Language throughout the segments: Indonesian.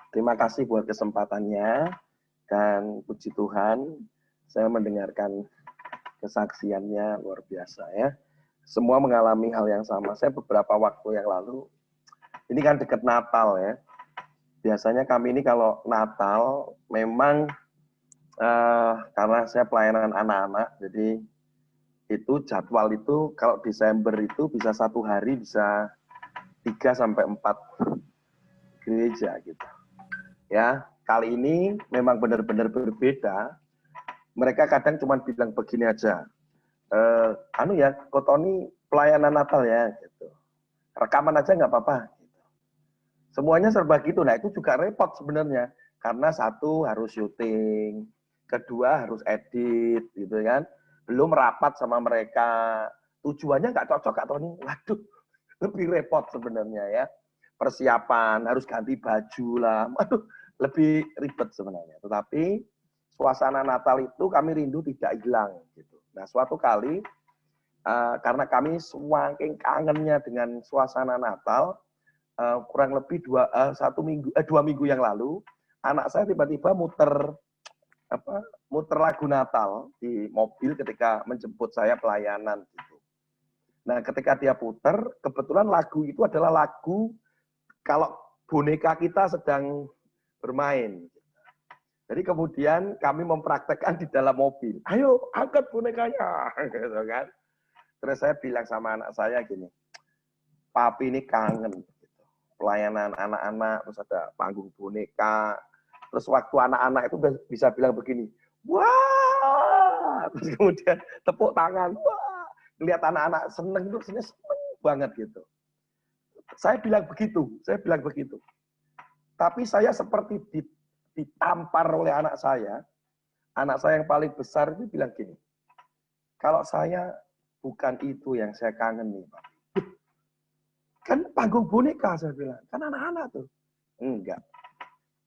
Terima kasih buat kesempatannya dan puji Tuhan saya mendengarkan kesaksiannya luar biasa ya. Semua mengalami hal yang sama. Saya beberapa waktu yang lalu, ini kan dekat Natal ya. Biasanya kami ini kalau Natal memang karena saya pelayanan anak-anak, jadi itu jadwal itu kalau Desember itu bisa 1 hari bisa 3 sampai 4 gereja gitu. Ya, kali ini memang benar-benar berbeda. Mereka kadang cuma bilang begini aja, ya, Kotoni pelayanan Natal ya, gitu. Rekaman aja nggak apa-apa. Gitu. Semuanya serba gitu. Nah itu juga repot sebenarnya, karena satu harus syuting, kedua harus edit, gitu kan. Belum rapat sama mereka, tujuannya nggak cocok Kak Tony. Waduh, lebih repot sebenarnya ya. Persiapan, harus ganti baju lah. Waduh, lebih ribet sebenarnya. Tetapi suasana Natal itu kami rindu tidak hilang. Gitu. Nah, suatu kali, karena kami semakin kangennya dengan suasana Natal, kurang lebih 2 minggu yang lalu, anak saya tiba-tiba muter lagu Natal di mobil ketika menjemput saya pelayanan. Gitu. Nah, ketika dia puter, kebetulan lagu itu adalah lagu kalau boneka kita sedang bermain. Jadi kemudian kami mempraktekkan di dalam mobil. Ayo, angkat bonekanya. Gitu kan. Terus saya bilang sama anak saya gini, papi ini kangen. Gitu. Pelayanan anak-anak, terus ada panggung boneka. Terus waktu anak-anak itu bisa bilang begini, wah! Terus kemudian tepuk tangan, wah! Lihat anak-anak seneng tuh, seneng banget gitu. Saya bilang begitu. Tapi saya seperti ditampar oleh anak saya yang paling besar itu bilang gini, kalau saya bukan itu yang saya kangen nih, Pak. Kan panggung boneka, saya bilang. Kan anak-anak tuh. Enggak.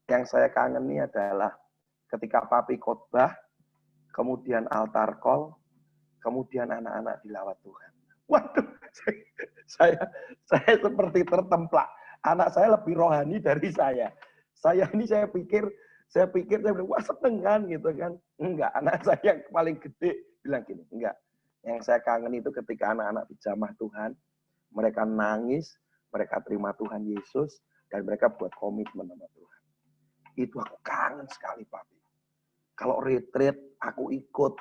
Yang saya kangen nih adalah ketika papi khotbah, kemudian altar call, kemudian anak-anak dilawat Tuhan. Waduh, saya seperti tertemplak. Anak saya lebih rohani dari saya. Saya pikir saya bilang, wah seneng kan gitu kan. Enggak, anak saya yang paling gede bilang gini, enggak. Yang saya kangen itu ketika anak-anak dijamah Tuhan, mereka nangis, mereka terima Tuhan Yesus, dan mereka buat komitmen sama Tuhan. Itu aku kangen sekali, Papi. Kalau retreat, aku ikut.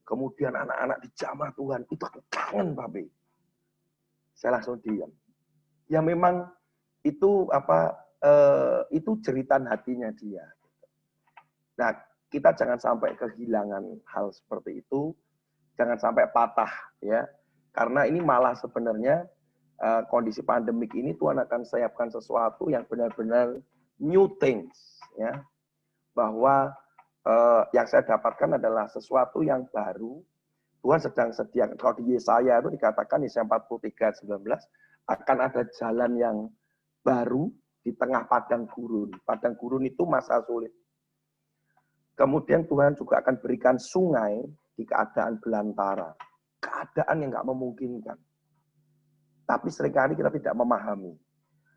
Kemudian anak-anak dijamah Tuhan, itu aku kangen, Papi. Saya langsung diam. Ya memang itu itu jeritan hatinya dia. Nah, kita jangan sampai kehilangan hal seperti itu, jangan sampai patah ya. Karena ini malah sebenarnya kondisi pandemik ini Tuhan akan siapkan sesuatu yang benar-benar new things ya. Bahwa yang saya dapatkan adalah sesuatu yang baru. Tuhan sedang sediakan. Kalau di Yesaya itu dikatakan Yesaya 43:19 akan ada jalan yang baru di tengah padang gurun. Padang gurun itu masa sulit. Kemudian Tuhan juga akan berikan sungai di keadaan belantara. Keadaan yang nggak memungkinkan. Tapi seringkali kita tidak memahami.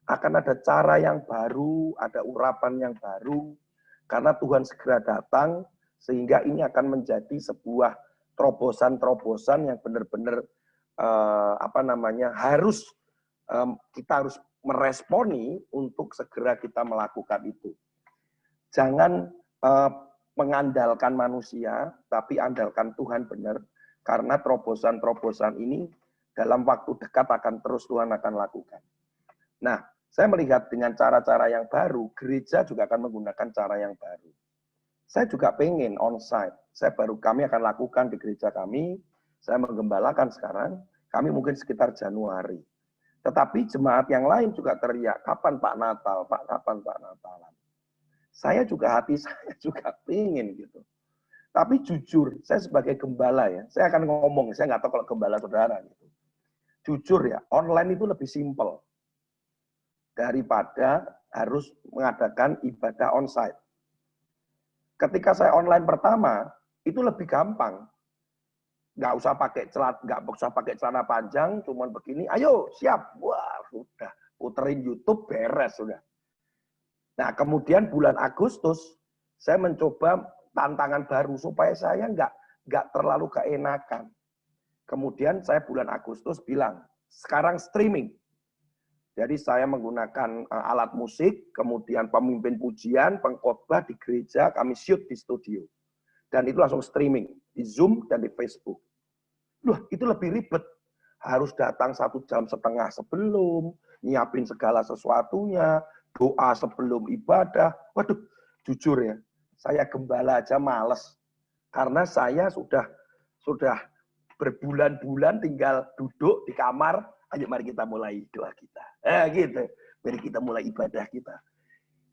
Akan ada cara yang baru, ada urapan yang baru, karena Tuhan segera datang, sehingga ini akan menjadi sebuah terobosan-terobosan yang benar-benar kita harus meresponi untuk segera kita melakukan itu. Jangan mengandalkan manusia, tapi andalkan Tuhan benar, karena terobosan-terobosan ini dalam waktu dekat akan terus Tuhan akan lakukan. Nah, saya melihat dengan cara-cara yang baru, gereja juga akan menggunakan cara yang baru. Saya juga pengen onsite. Kami akan lakukan di gereja kami. Saya menggembalakan sekarang. Kami mungkin sekitar Januari. Tetapi jemaat yang lain juga teriak, kapan Pak Natal? Pak, kapan Pak Natalan? Hati saya juga pengen gitu. Tapi jujur, saya sebagai gembala ya, saya akan ngomong, saya nggak tahu kalau gembala saudara gitu. Jujur ya, online itu lebih simpel daripada harus mengadakan ibadah onsite. Ketika saya online pertama, itu lebih gampang. Nggak usah pakai celana panjang, cuman begini, ayo siap. Wah, sudah puterin YouTube beres sudah. Nah, kemudian bulan Agustus, saya mencoba tantangan baru supaya saya nggak terlalu keenakan. Kemudian saya bulan Agustus bilang, sekarang streaming. Jadi saya menggunakan alat musik, kemudian pemimpin pujian, pengkhotbah di gereja, kami shoot di studio. Dan itu langsung streaming, di Zoom dan di Facebook. Loh, itu lebih ribet. Harus datang 1,5 jam sebelum, nyiapin segala sesuatunya, doa sebelum ibadah. Waduh, jujur ya, saya gembala aja males. Karena saya sudah berbulan-bulan tinggal duduk di kamar, ayo mari kita mulai doa kita. Gitu, mari kita mulai ibadah kita.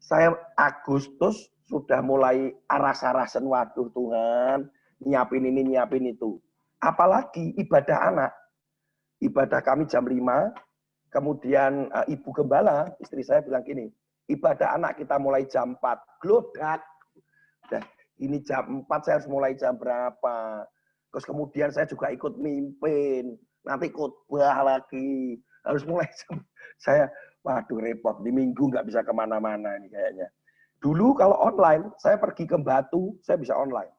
Saya Agustus sudah mulai aras-arasan, waduh Tuhan, nyiapin ini, nyiapin itu. Apalagi ibadah anak. Ibadah kami jam 5, kemudian Ibu Gembala, istri saya bilang gini, ibadah anak kita mulai jam 4, glodak. Dan ini jam 4 saya harus mulai jam berapa. Terus kemudian saya juga ikut mimpin, nanti khotbah lagi, harus mulai jam. Saya, waduh repot, di minggu nggak bisa kemana-mana nih kayaknya. Dulu kalau online, saya pergi ke Batu, saya bisa online.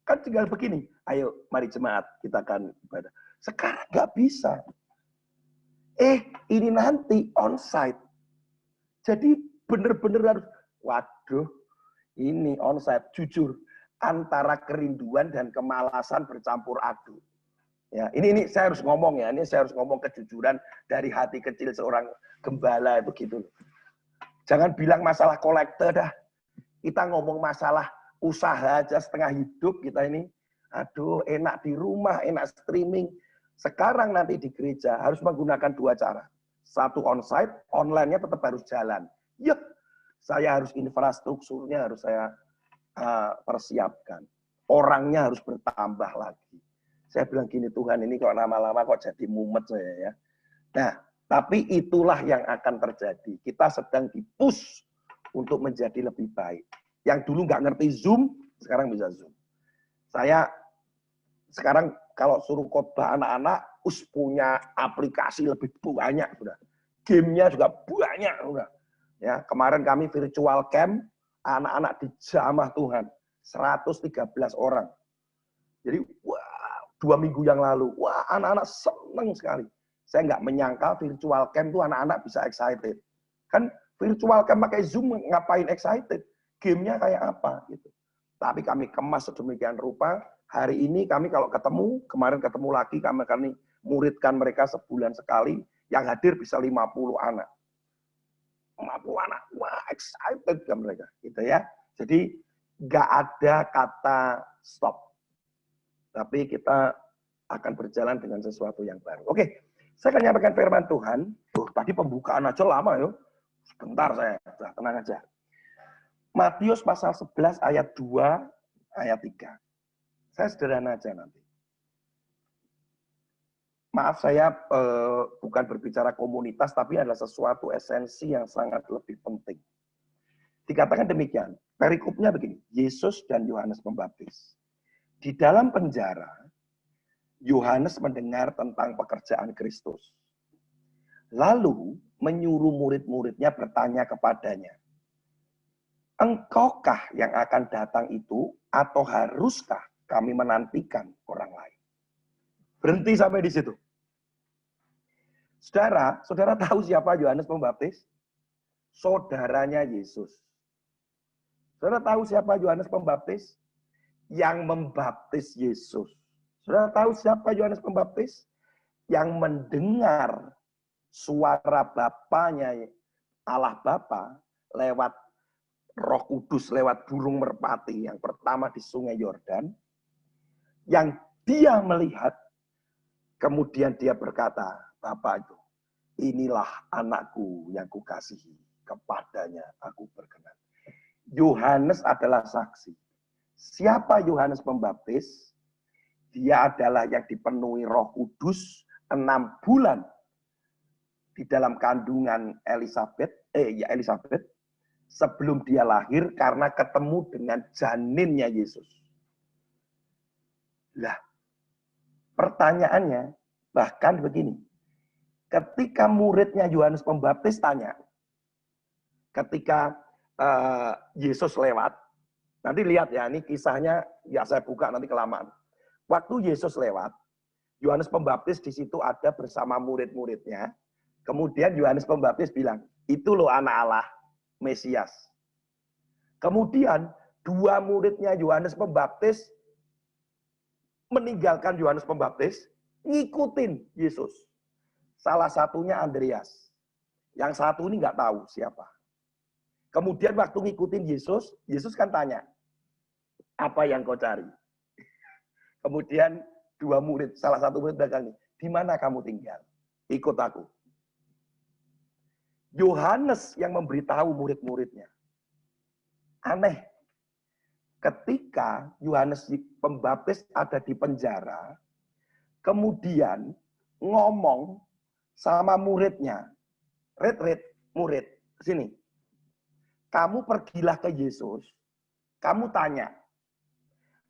Kan tinggal begini, ayo mari jemaat, kita akan ibadah. Sekarang nggak bisa. Ini nanti onsite. Jadi benar-benar harus, waduh, ini onsite, jujur. Antara kerinduan dan kemalasan bercampur aduk. Ya, ini saya harus ngomong ya, ini saya harus ngomong kejujuran dari hati kecil seorang gembala itu gitu. Jangan bilang masalah kolektor dah. Kita ngomong masalah usaha aja setengah hidup kita ini. Aduh, enak di rumah, enak streaming. Sekarang nanti di gereja harus menggunakan 2 cara. Satu onsite, online-nya tetap harus jalan. Yuk, saya harus infrastrukturnya harus saya persiapkan. Orangnya harus bertambah lagi. Saya bilang gini, Tuhan ini kok lama-lama kok jadi mumet saya ya. Nah, tapi itulah yang akan terjadi. Kita sedang di-push untuk menjadi lebih baik. Yang dulu nggak ngerti Zoom, sekarang bisa Zoom. Saya sekarang kalau suruh khotbah anak-anak, punya aplikasi lebih banyak sudah. Game-nya juga banyak sudah. Ya, kemarin kami virtual camp, anak-anak dijamah Tuhan, 113 orang. Jadi, wah, 2 minggu yang lalu, wah anak-anak seneng sekali. Saya nggak menyangka virtual camp itu anak-anak bisa excited. Kan virtual camp pakai Zoom ngapain excited? Game-nya kayak apa gitu. Tapi kami kemas sedemikian rupa. Hari ini kami kalau ketemu, kemarin ketemu lagi, kami akan muridkan mereka sebulan sekali. Yang hadir bisa 50 anak. 50 anak, wah excited kan mereka. Gitu ya. Jadi nggak ada kata stop. Tapi kita akan berjalan dengan sesuatu yang baru. Oke, saya akan nyampaikan firman Tuhan. Tadi pembukaan aja lama ya. Sebentar saya, tenang aja. Matius pasal 11 ayat 2, ayat 3. Saya sederhana aja nanti. Maaf saya bukan berbicara komunitas, tapi adalah sesuatu esensi yang sangat lebih penting. Dikatakan demikian, perikopnya begini, Yesus dan Yohanes Pembaptis. Di dalam penjara, Yohanes mendengar tentang pekerjaan Kristus. Lalu menyuruh murid-muridnya bertanya kepadanya, engkaukah yang akan datang itu atau haruskah kami menantikan orang lain? Berhenti sampai di situ. Saudara tahu siapa Yohanes Pembaptis? Saudaranya Yesus. Saudara tahu siapa Yohanes Pembaptis? Yang membaptis Yesus. Saudara tahu siapa Yohanes Pembaptis? Yang mendengar suara Bapanya, Allah Bapa, lewat Roh Kudus, lewat burung merpati yang pertama di Sungai Yordan. Yang dia melihat, kemudian dia berkata, Bapak itu, inilah anakku yang kukasihi, kepadanya aku berkenan. Yohanes adalah saksi. Siapa Yohanes Pembaptis? Dia adalah yang dipenuhi Roh Kudus 6 bulan di dalam kandungan Elizabeth sebelum dia lahir karena ketemu dengan janinnya Yesus. Lah, pertanyaannya bahkan begini. Ketika muridnya Yohanes Pembaptis tanya, ketika Yesus lewat. Nanti lihat ya, ini kisahnya ya saya buka nanti kelamaan. Waktu Yesus lewat, Yohanes Pembaptis di situ ada bersama murid-muridnya. Kemudian Yohanes Pembaptis bilang, itu loh anak Allah, Mesias. Kemudian dua muridnya Yohanes Pembaptis meninggalkan Yohanes Pembaptis, ngikutin Yesus. Salah satunya Andreas. Yang satu ini nggak tahu siapa. Kemudian waktu ngikutin Yesus, Yesus kan tanya, apa yang kau cari? Kemudian dua murid, salah satu murid bilang, di mana kamu tinggal? Ikut aku. Yohanes yang memberitahu murid-muridnya. Aneh. Ketika Yohanes Pembaptis ada di penjara, kemudian ngomong sama muridnya, murid, sini. Kamu pergilah ke Yesus, kamu tanya,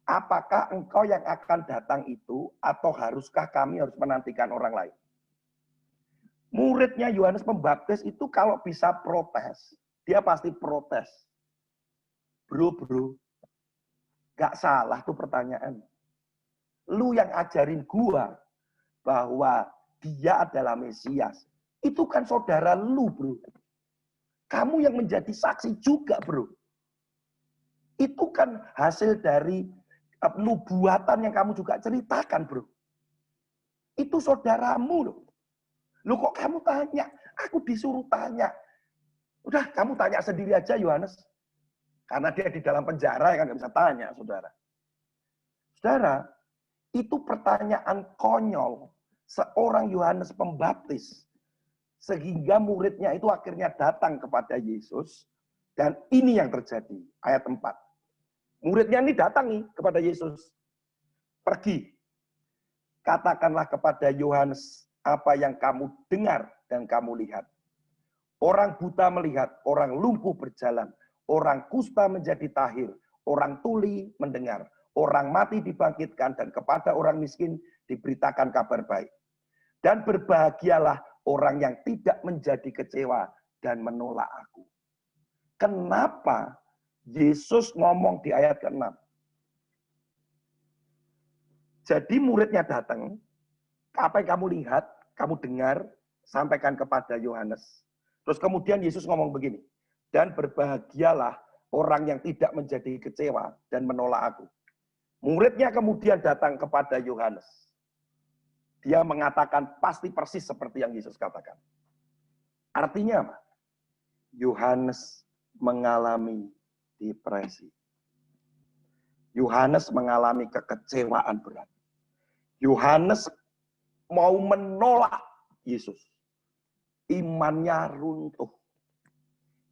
apakah engkau yang akan datang itu, atau haruskah kami harus menantikan orang lain? Muridnya Yohanes Pembaptis itu kalau bisa protes, dia pasti protes. Bro, gak salah tuh pertanyaan. Lu yang ajarin gua bahwa dia adalah Mesias. Itu kan saudara lu, bro. Kamu yang menjadi saksi juga, bro. Itu kan hasil dari nubuatan yang kamu juga ceritakan, bro. Itu saudaramu, loh. Lu kok kamu tanya? Aku disuruh tanya. Udah, kamu tanya sendiri aja, Yohanes. Karena dia di dalam penjara, ya kan nggak bisa tanya, saudara. Saudara, itu pertanyaan konyol seorang Yohanes Pembaptis. Sehingga muridnya itu akhirnya datang kepada Yesus. Dan ini yang terjadi. Ayat 4. Muridnya ini datang nih kepada Yesus. Pergi. Katakanlah kepada Yohanes apa yang kamu dengar dan kamu lihat. Orang buta melihat, orang lumpuh berjalan, orang kusta menjadi tahir, orang tuli mendengar, orang mati dibangkitkan, dan kepada orang miskin diberitakan kabar baik. Dan berbahagialah orang yang tidak menjadi kecewa dan menolak aku. Kenapa Yesus ngomong di ayat ke-6? Jadi muridnya datang, apa yang kamu lihat, kamu dengar, sampaikan kepada Yohanes. Terus kemudian Yesus ngomong begini, dan berbahagialah orang yang tidak menjadi kecewa dan menolak aku. Muridnya kemudian datang kepada Yohanes. Dia mengatakan pasti persis seperti yang Yesus katakan. Artinya apa? Yohanes mengalami depresi. Yohanes mengalami kekecewaan berat. Yohanes mau menolak Yesus. Imannya runtuh.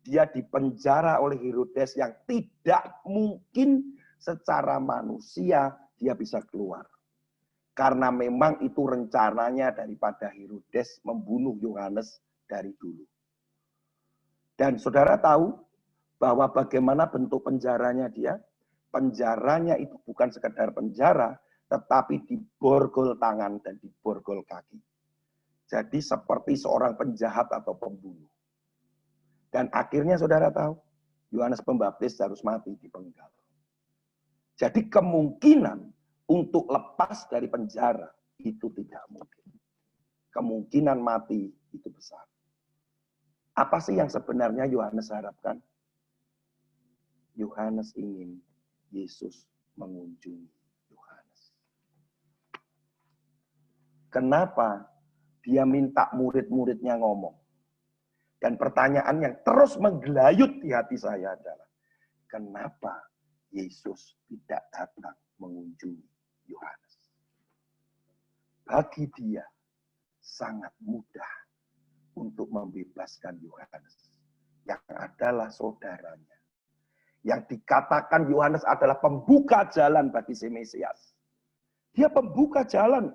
Dia dipenjara oleh Herodes yang tidak mungkin secara manusia dia bisa keluar. Karena memang itu rencananya daripada Herodes membunuh Yohanes dari dulu. Dan saudara tahu bahwa bagaimana bentuk penjaranya dia? Penjaranya itu bukan sekedar penjara, tetapi diborgol tangan dan diborgol kaki. Jadi seperti seorang penjahat atau pembunuh. Dan akhirnya saudara tahu, Yohanes Pembaptis harus mati dipenggal. Jadi kemungkinan untuk lepas dari penjara itu tidak mungkin. Kemungkinan mati itu besar. Apa sih yang sebenarnya Yohanes harapkan? Yohanes ingin Yesus mengunjungi Yohanes. Kenapa dia minta murid-muridnya ngomong? Dan pertanyaan yang terus menggelayut di hati saya adalah, kenapa Yesus tidak datang mengunjungi Yohanes? Bagi dia sangat mudah untuk membebaskan Yohanes, yang adalah saudaranya. Yang dikatakan Yohanes adalah pembuka jalan bagi si Mesias. Dia pembuka jalan.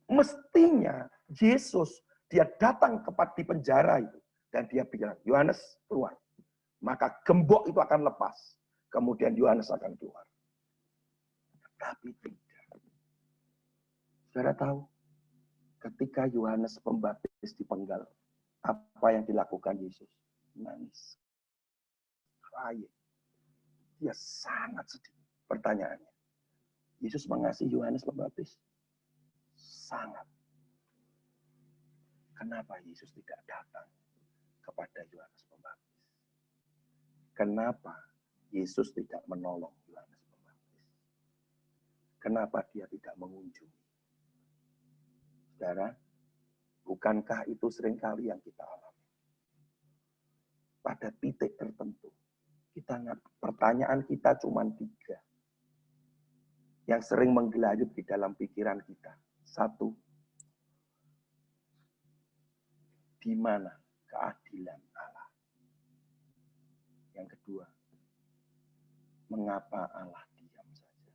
Mestinya Yesus, dia datang di penjara itu. Dan dia bilang, Yohanes keluar. Maka gembok itu akan lepas. Kemudian Yohanes akan keluar. Tapi tidak. Saudara tahu, ketika Yohanes Pembaptis dipenggal, apa yang dilakukan Yesus? nangis, crying. Dia sangat sedih. Pertanyaannya, Yesus mengasihi Yohanes Pembaptis? Sangat. Kenapa Yesus tidak datang kepada Yohanes Pembaptis? Kenapa Yesus tidak menolong Yohanes Pembaptis? Kenapa dia tidak mengunjungi? Saudara, bukankah itu seringkali yang kita alami? Pada titik tertentu, pertanyaan kita cuma 3 yang sering menggelayut di dalam pikiran kita. 1, di mana keadilan Allah? Yang kedua, mengapa Allah diam saja?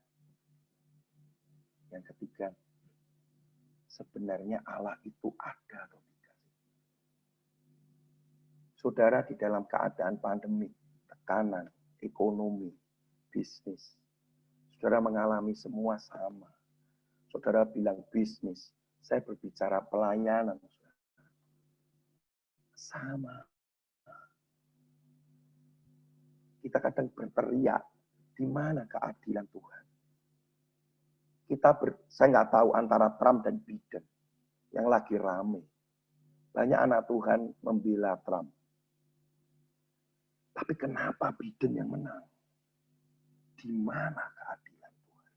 Yang ketiga, sebenarnya Allah itu ada atau tidak? Saudara, di dalam keadaan pandemi, tekanan, ekonomi, bisnis, saudara mengalami semua sama. Saudara bilang bisnis, saya berbicara pelayanan. Sama. Kita kadang berteriak, di mana keadilan Tuhan? Saya nggak tahu antara Trump dan Biden yang lagi rame. Banyak anak Tuhan membela Trump. Tapi kenapa Biden yang menang? Di mana keadilan Tuhan?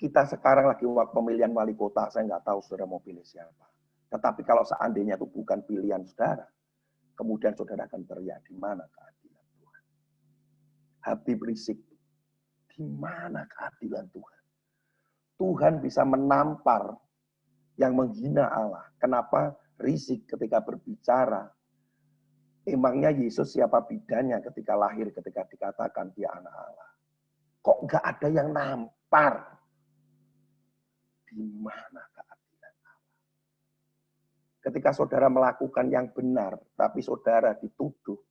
Kita sekarang lagi waktu pemilihan wali kota, saya nggak tahu saudara mau pilih siapa. Tetapi kalau seandainya itu bukan pilihan saudara, kemudian saudara akan teriak, di mana keadilan Tuhan? Habib Rizik, di mana keadilan Tuhan? Tuhan bisa menampar yang menghina Allah. Kenapa Rizik ketika berbicara, emangnya Yesus siapa bidannya ketika lahir, ketika dikatakan dia anak Allah? Kok nggak ada yang nampar? Di mana keadilan Allah? Ketika saudara melakukan yang benar, tapi saudara dituduh,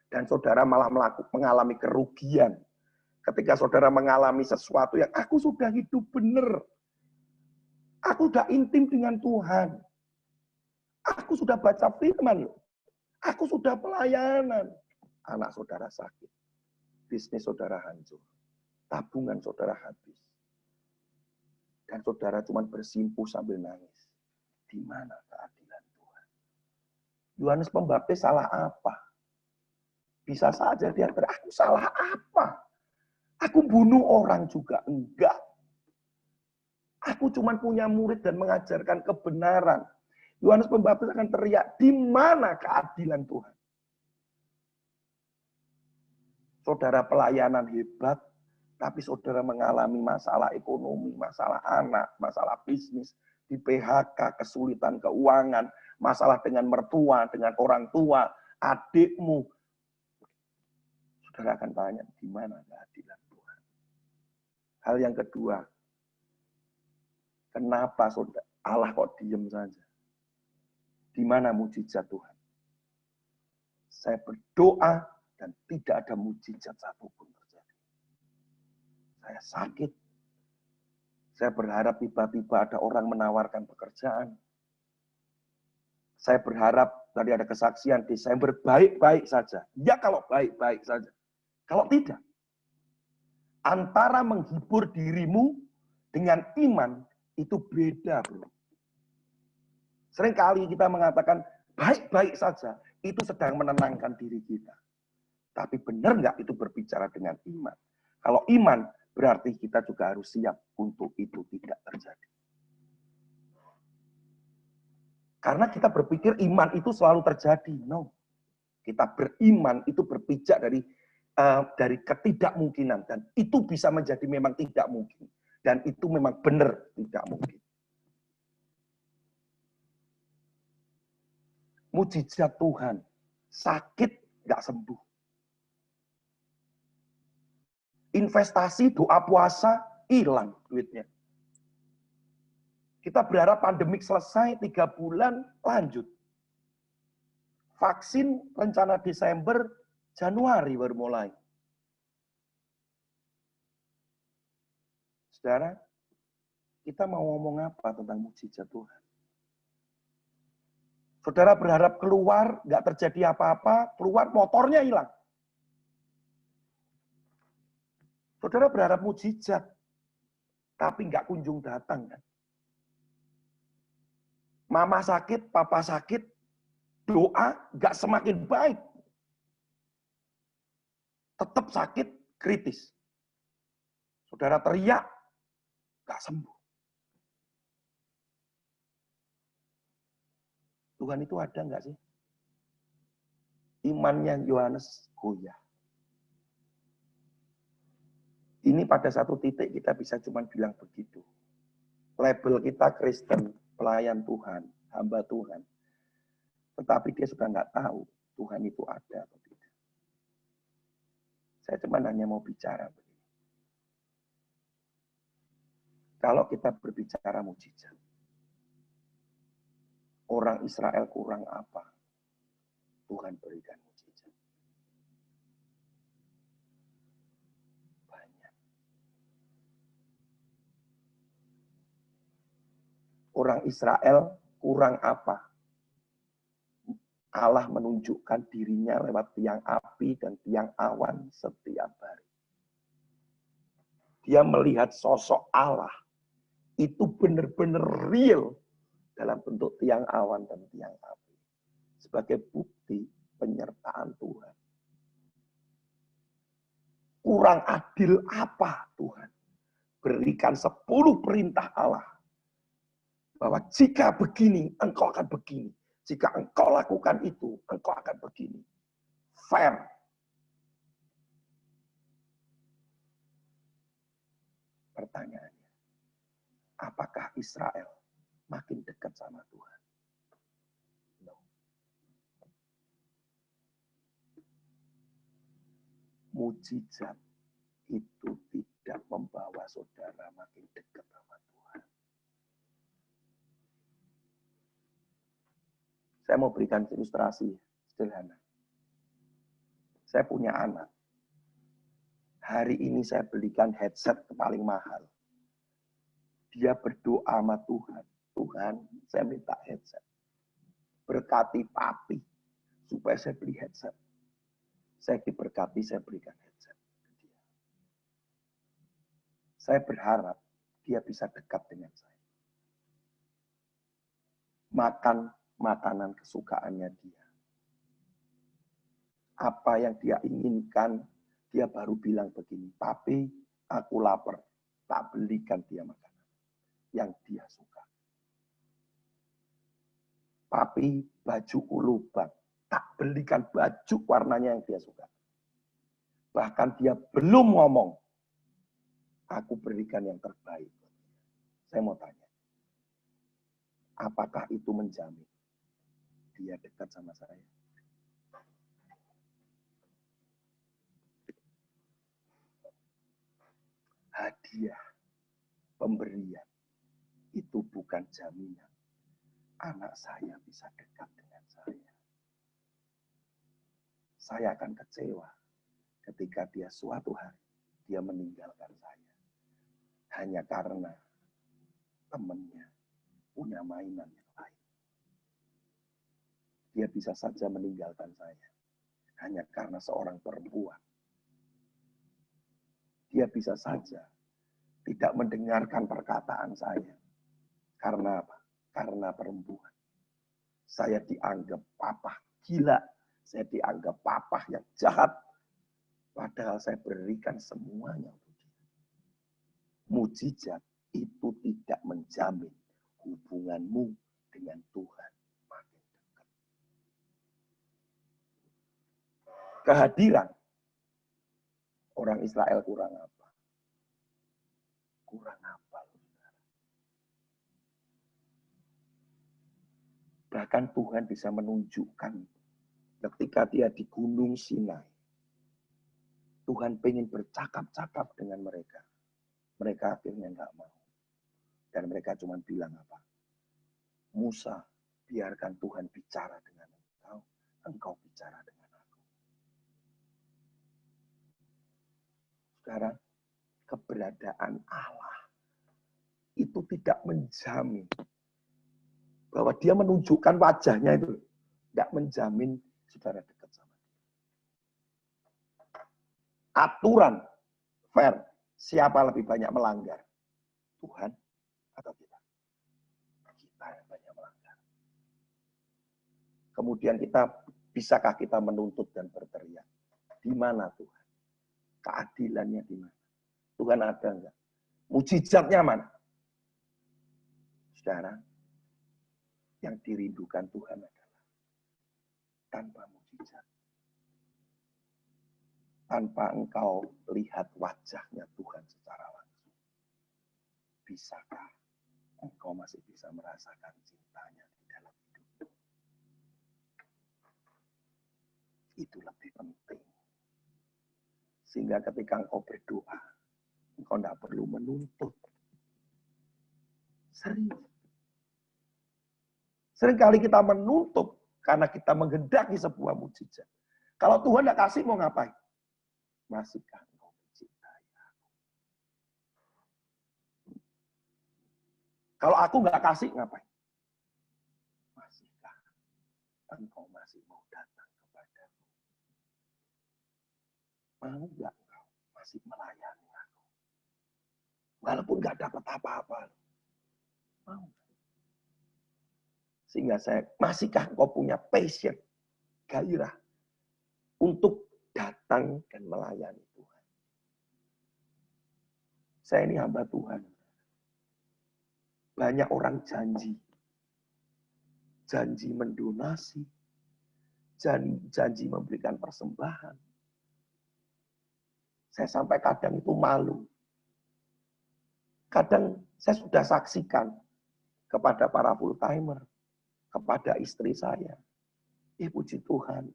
dan saudara malah mengalami kerugian. Ketika saudara mengalami sesuatu yang aku sudah hidup benar, aku sudah intim dengan Tuhan, aku sudah baca firman, aku sudah pelayanan, anak saudara sakit, bisnis saudara hancur, tabungan saudara habis, dan saudara cuma bersimpuh sambil nangis. Di mana keadilan Tuhan? Yohanes Pembaptis salah apa? Bisa saja dia aku salah apa? Aku bunuh orang juga? Enggak. Aku cuma punya murid dan mengajarkan kebenaran. Yohanes Pembaptis akan teriak, di mana keadilan Tuhan? Saudara pelayanan hebat, tapi saudara mengalami masalah ekonomi, masalah anak, masalah bisnis, di PHK, kesulitan keuangan, masalah dengan mertua, dengan orang tua, adikmu. Saudara akan tanya, di mana keadilan Tuhan? Hal yang kedua, kenapa saudara Allah kok diam saja? Di mana mujizat Tuhan? Saya berdoa dan tidak ada mujizat satupun terjadi. Saya sakit. Saya berharap tiba-tiba ada orang menawarkan pekerjaan. Saya berharap tadi ada kesaksian Desember baik-baik saja. Ya kalau baik-baik saja. Kalau tidak, antara menghibur dirimu dengan iman itu beda, bro. Seringkali kita mengatakan baik-baik saja, itu sedang menenangkan diri kita. Tapi benar nggak itu berbicara dengan iman? Kalau iman, berarti kita juga harus siap untuk itu tidak terjadi. Karena kita berpikir iman itu selalu terjadi. No. Kita beriman itu berpijak dari ketidakmungkinan. Dan itu bisa menjadi memang tidak mungkin. Dan itu memang benar tidak mungkin. Mujizat Tuhan. Sakit nggak sembuh. Investasi, doa puasa, hilang duitnya. Kita berharap pandemik selesai 3 bulan, lanjut. Vaksin rencana Desember, Januari baru mulai. Saudara, kita mau ngomong apa tentang mujizat Tuhan? Saudara berharap keluar, nggak terjadi apa-apa, keluar motornya hilang. Saudara berharap mujizat, tapi nggak kunjung datang kan. Mama sakit, papa sakit, doa nggak semakin baik. Tetap sakit, kritis. Saudara teriak, nggak sembuh. Tuhan itu ada nggak sih? Imannya Yohanes goyah. Ini pada satu titik kita bisa cuma bilang begitu. Label kita Kristen, pelayan Tuhan, hamba Tuhan. Tetapi dia sudah nggak tahu Tuhan itu ada atau tidak. Saya cuma hanya mau bicara begini. Kalau kita berbicara mujizat, orang Israel kurang apa? Tuhan berikan mujizat. Banyak. Orang Israel kurang apa? Allah menunjukkan dirinya lewat tiang api dan tiang awan setiap hari. Dia melihat sosok Allah. Itu benar-benar real dalam bentuk tiang awan dan tiang api. Sebagai bukti penyertaan Tuhan. Kurang adil apa Tuhan? Berikan 10 perintah Allah. Bahwa jika begini, engkau akan begini. Jika engkau lakukan itu, engkau akan begini. Fair. Pertanyaannya, apakah Israel makin dekat sama Tuhan? No. Mujizat itu tidak membawa saudara makin dekat sama Tuhan. Saya mau berikan ilustrasi sederhana. Saya punya anak. Hari ini saya belikan headset paling mahal. Dia berdoa sama Tuhan. Tuhan, saya minta headset. Berkati papi supaya saya beli headset. Saya diberkati, saya berikan headset ke dia. Saya berharap dia bisa dekat dengan saya. Makan makanan kesukaannya dia. Apa yang dia inginkan, dia baru bilang begini, papi, aku lapar, tak belikan dia makanan yang dia suka. Papi, bajuku lubang, tak belikan baju warnanya yang dia suka. Bahkan dia belum ngomong, aku berikan yang terbaik. Saya mau tanya, apakah itu menjamin dia dekat sama saya? Hadiah, pemberian, itu bukan jaminan anak saya bisa dekat dengan saya. Saya akan kecewa ketika dia suatu hari dia meninggalkan saya. Hanya karena temannya punya mainan yang lain. Dia bisa saja meninggalkan saya. Hanya karena seorang perempuan. Dia bisa saja tidak mendengarkan perkataan saya. Karena apa? Karena perempuan. Saya dianggap papa gila. Saya dianggap papa yang jahat. Padahal saya berikan semuanya untuk dia. Mujizat itu tidak menjamin hubunganmu dengan Tuhan makin dekat. Kehadiran orang Israel kurang apa? Kurang apa? Bahkan Tuhan bisa menunjukkan ketika dia di Gunung Sinai. Tuhan pengen bercakap-cakap dengan mereka. Mereka akhirnya nggak mau. Dan mereka cuma bilang apa? Musa, biarkan Tuhan bicara dengan engkau. Engkau bicara dengan aku. Sekarang, keberadaan Allah itu tidak menjamin Bahwa dia menunjukkan wajahnya itu. Nggak menjamin saudara dekat sama dia. Aturan fair. Siapa lebih banyak melanggar? Tuhan atau kita? Kita yang banyak melanggar. Kemudian bisakah kita menuntut dan berteriak? Di mana Tuhan? Keadilannya di mana? Tuhan ada enggak? Mujizatnya mana? Saudara, yang dirindukan Tuhan adalah tanpa mujizat. Tanpa engkau lihat wajahnya Tuhan secara langsung. Bisakah engkau masih bisa merasakan cintanya di dalam hidup? Itu lebih penting. Sehingga ketika engkau berdoa, engkau tidak perlu menuntut. Seringkali kita menuntut karena kita menghendaki sebuah mujizat. Kalau Tuhan tidak kasih, mau ngapain? Masihkah engkau mencintai aku? Kalau aku nggak kasih, ngapain? Masihkah engkau masih mau datang kepadaku? Mau nggak engkau masih melayani aku? Walaupun nggak dapat apa-apa. Mau. Sehingga masihkah engkau punya passion, gairah untuk datang dan melayani Tuhan. Saya ini hamba Tuhan. Banyak orang janji mendonasi, janji memberikan persembahan. Saya sampai kadang itu malu. Kadang saya sudah saksikan kepada para full timer, kepada istri saya. Puji Tuhan,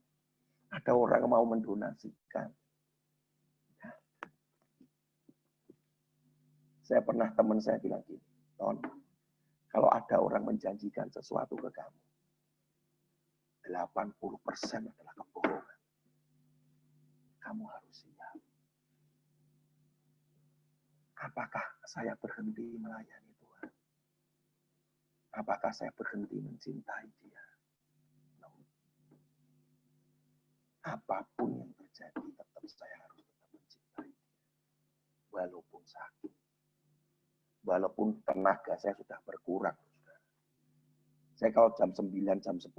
ada orang yang mau mendonasikan. Saya pernah teman saya bilang gini, Ton, kalau ada orang menjanjikan sesuatu ke kamu, 80% adalah kebohongan. Kamu harus siap. Apakah saya berhenti melayani Tuhan? Apakah saya berhenti mencintai Dia? Apapun yang terjadi, tetap saya harus tetap mencintai Dia. Walaupun sakit. Walaupun tenaga saya sudah berkurang. Saya kalau jam 9, jam 10,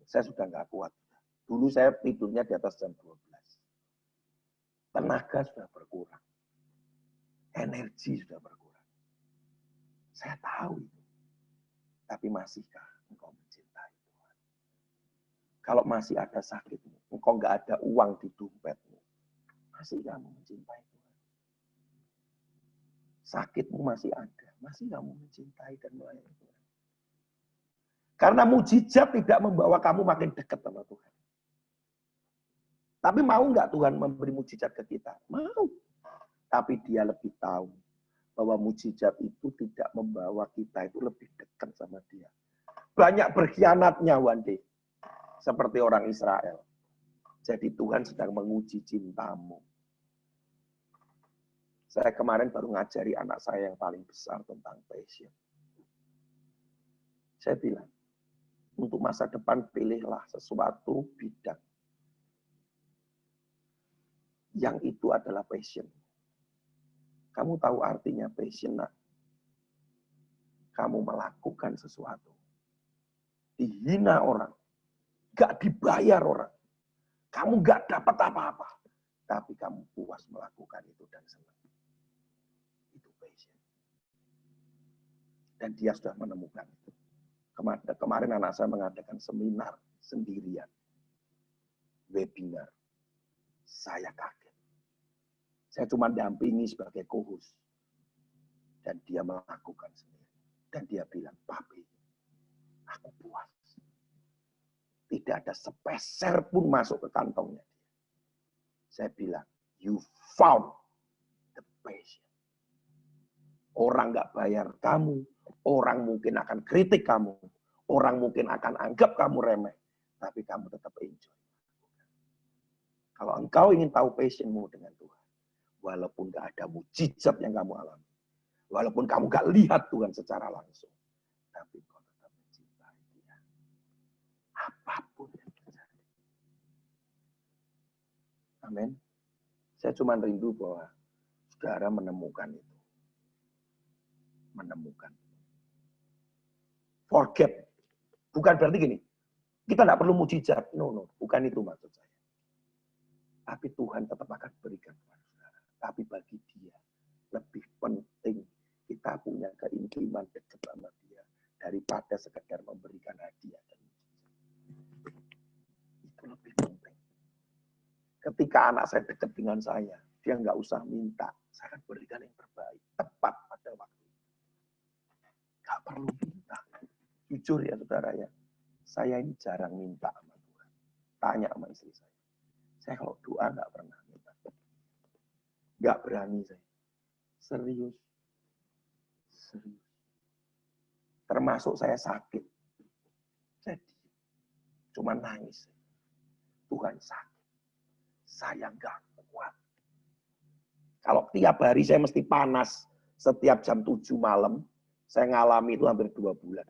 saya sudah nggak kuat. Dulu saya tidurnya di atas jam 12. Tenaga sudah berkurang. Energi sudah berkurang. Saya tahu itu. Tapi masihkah engkau mencintai Tuhan? Kalau masih ada sakitmu, engkau nggak ada uang di dompetmu, masih kamu mencintai Tuhan? Sakitmu masih ada, masih kamu mencintai dan melayani Tuhan? Karena mujizat tidak membawa kamu makin dekat sama Tuhan. Tapi mau nggak Tuhan memberi mujizat ke kita? Mau. Tapi Dia lebih tahu bahwa mujizat itu tidak membawa kita itu lebih dekat sama Dia. Banyak berkhianatnya one day. Seperti orang Israel. Jadi Tuhan sedang menguji cintamu. Saya kemarin baru ngajari anak saya yang paling besar tentang passion. Saya bilang, untuk masa depan pilihlah sesuatu bidang. Yang itu adalah passion. Kamu tahu artinya passion, nak? Kamu melakukan sesuatu. Dihina orang. Gak dibayar orang. Kamu gak dapat apa-apa. Tapi kamu puas melakukan itu dan senang. Itu passion. Dan dia sudah menemukan itu. Kemarin anak saya mengadakan seminar sendirian. Webinar. Saya kaget. Saya cuma dampingi sebagai co-host. Dan dia melakukan sendiri. Dan dia bilang, Papi, aku puas. Tidak ada sepeser pun masuk ke kantongnya. Saya bilang, you found the passion. Orang nggak bayar kamu, orang mungkin akan kritik kamu, orang mungkin akan anggap kamu remeh, tapi kamu tetap enjoy. Kalau engkau ingin tahu passionmu dengan Tuhan, walaupun nggak ada mujizat yang kamu alami, walaupun kamu nggak lihat Tuhan secara langsung, tapi engkau tetap mencintai. Amin. Saya cuma rindu bahwa saudara menemukan itu. Menemukan. Forget. Bukan berarti gini, kita tidak perlu mujizat. No, bukan itu maksud saya. Tapi Tuhan tetap akan berikan kepada saudara. Tapi bagi dia, lebih penting kita punya keintiman dekat sama dia daripada sekedar memberikan hadiah. Itu lebih penting. Ketika anak saya dekat dengan saya, dia nggak usah minta. Saya akan berikan yang terbaik, tepat pada waktu. Nggak perlu minta. Jujur ya saudara ya, saya ini jarang minta sama Tuhan. Tanya sama istri saya. Saya kalau doa nggak pernah minta. Nggak berani saya. Serius. Termasuk saya sakit. Jadi, cuma nangis. Tuhan sakit. Saya nggak kuat. Kalau tiap hari saya mesti panas, setiap jam 7 malam, saya ngalami itu hampir 2 bulan.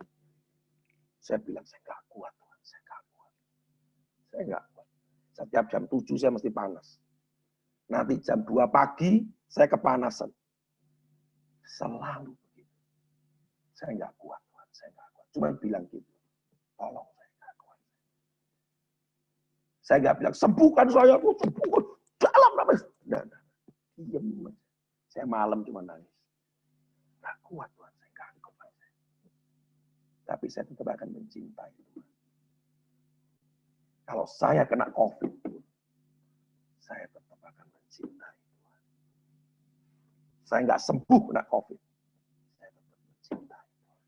Saya bilang, saya nggak kuat, Tuhan. Saya nggak kuat. Saya nggak kuat. Setiap jam 7 saya mesti panas. Nanti jam 2 pagi, saya kepanasan. Selalu begitu. Saya nggak kuat, Tuhan. Saya nggak kuat. Cuma bilang gitu. Tolong saya nggak kuat. Saya nggak bilang, sembuhkan saya, sembuhkan. Dalam nama. Nah. Diam. Saya malam cuma nangis. Nggak kuat, Tuhan. Saya nggak kuat. Tapi saya tetap akan mencintai Tuhan. Kalau saya kena COVID, saya tetap akan mencintai Tuhan. Saya nggak sembuh kena COVID. Saya tetap mencintai Tuhan.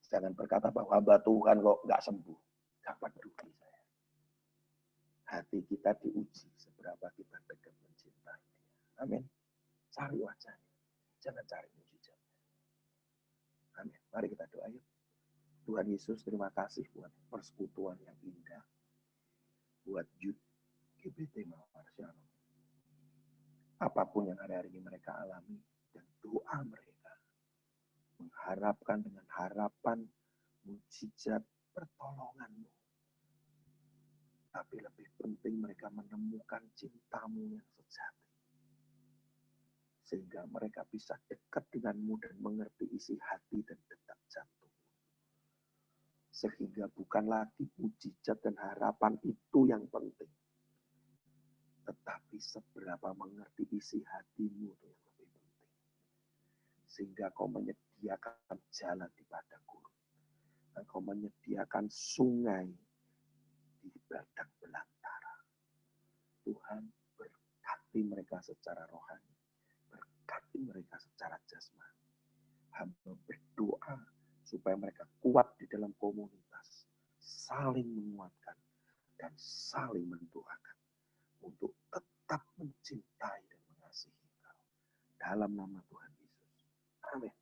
Jangan berkata bahwa hamba Tuhan kok nggak sembuh. Nggak peduli saya. Hati kita diuji seberapa kita dekat mencintai Dia. Amin. Cari wajahnya. Jangan cari mujizat. Amin. Mari kita doa yuk. Tuhan Yesus, terima kasih buat persekutuan yang indah. Buat Youth GBT Mawar Shalom. Apapun yang hari ini mereka alami, dan doa mereka mengharapkan dengan harapan mujizat pertolongan-Mu. Tapi lebih penting mereka menemukan cinta-Mu yang sejati. Sehingga mereka bisa dekat dengan-Mu dan mengerti isi hati dan detak jantung. Sehingga bukan lagi mujizat dan harapan itu yang penting. Tetapi seberapa mengerti isi hati-Mu itu yang lebih penting. Sehingga Kau menyediakan jalan di padang gurun. Engkau menyediakan sungai di padang belantara. Tuhan, berkati mereka secara rohani. Berkati mereka secara jasmani. Hamba berdoa supaya mereka kuat di dalam komunitas. Saling menguatkan dan saling mendoakan. Untuk tetap mencintai dan mengasihi Engkau. Dalam nama Tuhan Yesus. Amin.